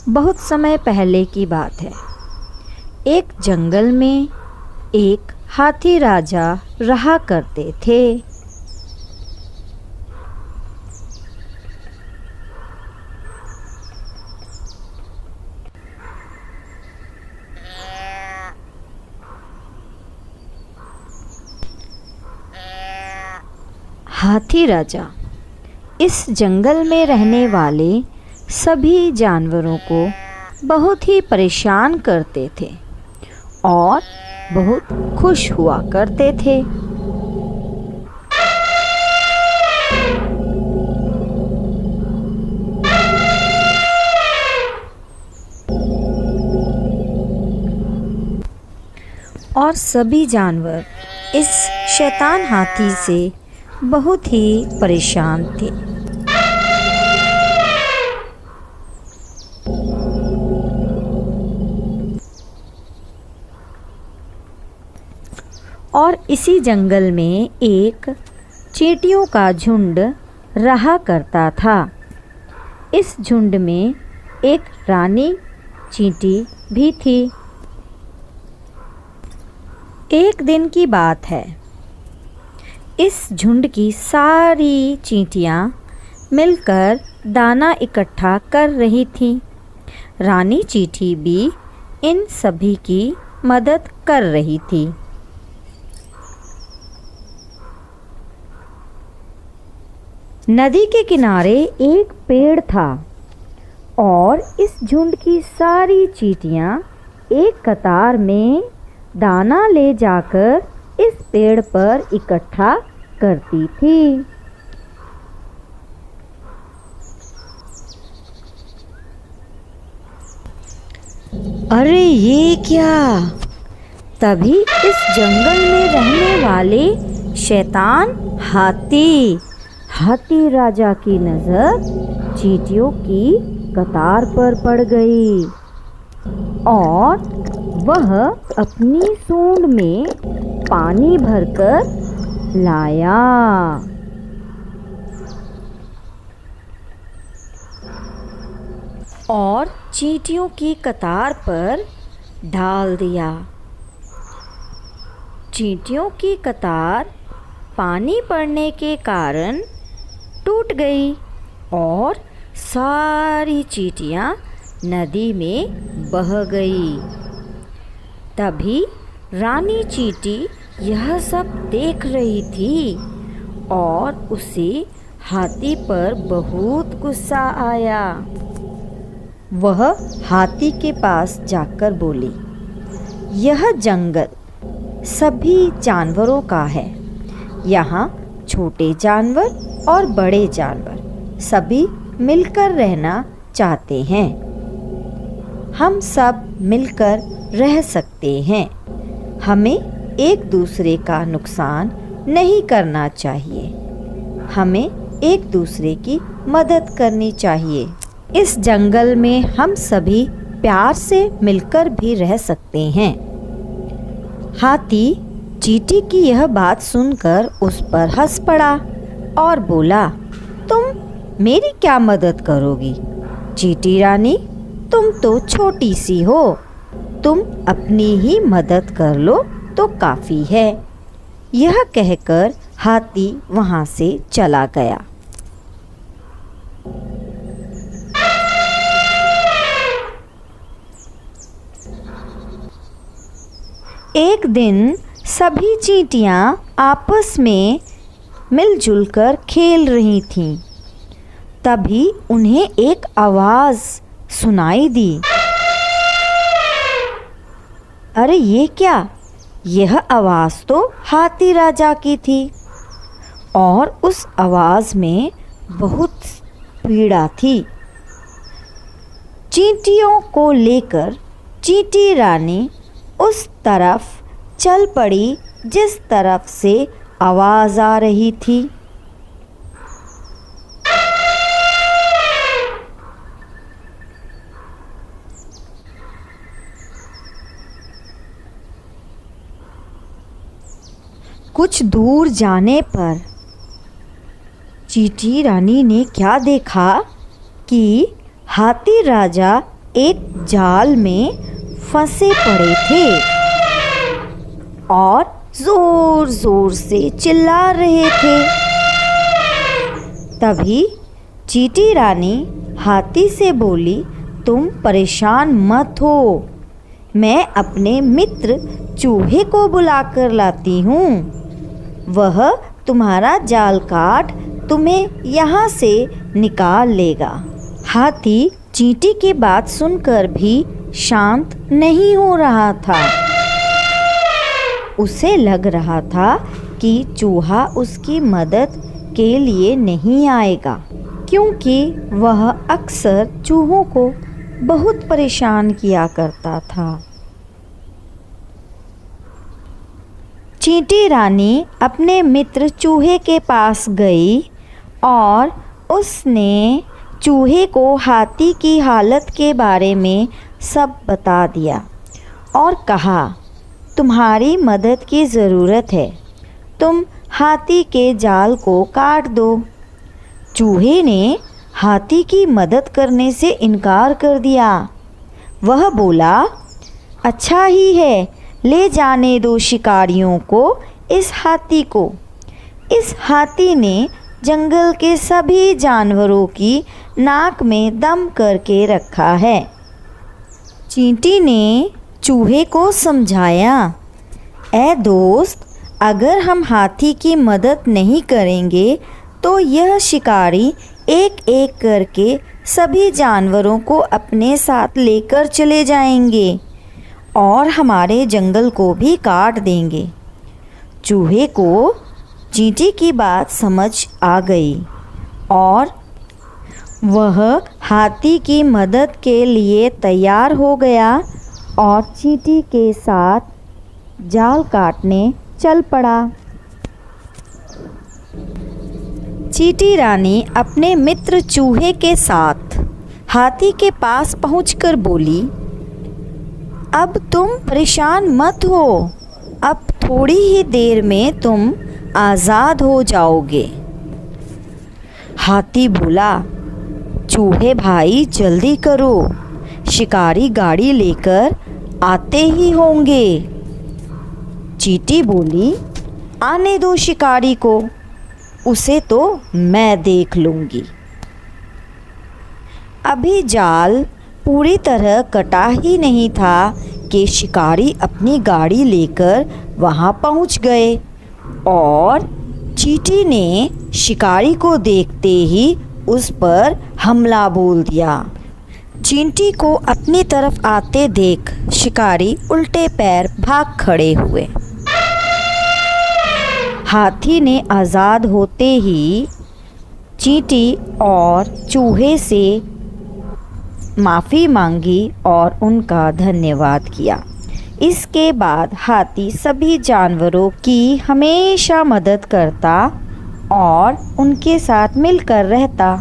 बहुत समय पहले की बात है। एक जंगल में एक हाथी राजा रहा करते थे। हाथी राजा इस जंगल में रहने वाले सभी जानवरों को बहुत ही परेशान करते थे और बहुत खुश हुआ करते थे। और सभी जानवर इस शैतान हाथी से बहुत ही परेशान थे। और इसी जंगल में एक चींटियों का झुंड रहा करता था। इस झुंड में एक रानी चींटी भी थी। एक दिन की बात है। इस झुंड की सारी चींटियां मिलकर दाना इकट्ठा कर रही थीं। रानी चींटी भी इन सभी की मदद कर रही थी। नदी के किनारे एक पेड़ था और इस झुंड की सारी चींटियां एक कतार में दाना ले जाकर इस पेड़ पर इकट्ठा करती थी। अरे ये क्या! तभी इस जंगल में रहने वाले शैतान हाथी राजा की नज़र चींटियों की कतार पर पड़ गई और वह अपनी सूंड में पानी भरकर लाया और चींटियों की कतार पर डाल दिया। चींटियों की कतार पानी पड़ने के कारण टूट गई और सारी चींटियां नदी में बह गई। तभी रानी चींटी यह सब देख रही थी और उसे हाथी पर बहुत गुस्सा आया। वह हाथी के पास जाकर बोली, यह जंगल सभी जानवरों का है। यहाँ छोटे जानवर और बड़े जानवर सभी मिलकर रहना चाहते हैं। हम सब मिलकर रह सकते हैं। हमें एक दूसरे का नुकसान नहीं करना चाहिए। हमें एक दूसरे की मदद करनी चाहिए। इस जंगल में हम सभी प्यार से मिलकर भी रह सकते हैं। हाथी चींटी की यह बात सुनकर उस पर हंस पड़ा और बोला, तुम मेरी क्या मदद करोगी? चींटी रानी, तुम तो छोटी सी हो। तुम अपनी ही मदद कर लो तो काफ़ी है। यह कहकर हाथी वहाँ से चला गया। एक दिन सभी चींटियां आपस में मिलजुल कर खेल रही थीं। तभी उन्हें एक आवाज़ सुनाई दी। अरे ये क्या! यह आवाज़ तो हाथी राजा की थी और उस आवाज़ में बहुत पीड़ा थी। चींटियों को लेकर चींटी रानी उस तरफ चल पड़ी जिस तरफ से आवाज़ आ रही थी। कुछ दूर जाने पर चींटी रानी ने क्या देखा कि हाथी राजा एक जाल में फंसे पड़े थे और जोर जोर से चिल्ला रहे थे। तभी चींटी रानी हाथी से बोली, तुम परेशान मत हो, मैं अपने मित्र चूहे को बुलाकर लाती हूँ। वह तुम्हारा जाल काट तुम्हें यहाँ से निकाल लेगा। हाथी चींटी की बात सुनकर भी शांत नहीं हो रहा था। उसे लग रहा था कि चूहा उसकी मदद के लिए नहीं आएगा, क्योंकि वह अक्सर चूहों को बहुत परेशान किया करता था। चींटी रानी अपने मित्र चूहे के पास गई और उसने चूहे को हाथी की हालत के बारे में सब बता दिया और कहा, तुम्हारी मदद की ज़रूरत है, तुम हाथी के जाल को काट दो। चूहे ने हाथी की मदद करने से इनकार कर दिया। वह बोला, अच्छा ही है, ले जाने दो शिकारियों को इस हाथी को। इस हाथी ने जंगल के सभी जानवरों की नाक में दम करके रखा है। चींटी ने चूहे को समझाया, ऐ दोस्त, अगर हम हाथी की मदद नहीं करेंगे तो यह शिकारी एक एक करके सभी जानवरों को अपने साथ लेकर चले जाएंगे और हमारे जंगल को भी काट देंगे। चूहे को चींटी की बात समझ आ गई और वह हाथी की मदद के लिए तैयार हो गया और चींटी के साथ जाल काटने चल पड़ा। चींटी रानी अपने मित्र चूहे के साथ हाथी के पास पहुंचकर बोली, अब तुम परेशान मत हो, अब थोड़ी ही देर में तुम आज़ाद हो जाओगे। हाथी बोला, चूहे भाई जल्दी करो, शिकारी गाड़ी लेकर आते ही होंगे। चींटी बोली, आने दो शिकारी को, उसे तो मैं देख लूँगी। अभी जाल पूरी तरह कटा ही नहीं था कि शिकारी अपनी गाड़ी लेकर वहाँ पहुँच गए और चींटी ने शिकारी को देखते ही उस पर हमला बोल दिया। चींटी को अपनी तरफ आते देख शिकारी उल्टे पैर भाग खड़े हुए। हाथी ने आज़ाद होते ही चींटी और चूहे से माफ़ी मांगी और उनका धन्यवाद किया। इसके बाद हाथी सभी जानवरों की हमेशा मदद करता और उनके साथ मिलकर रहता।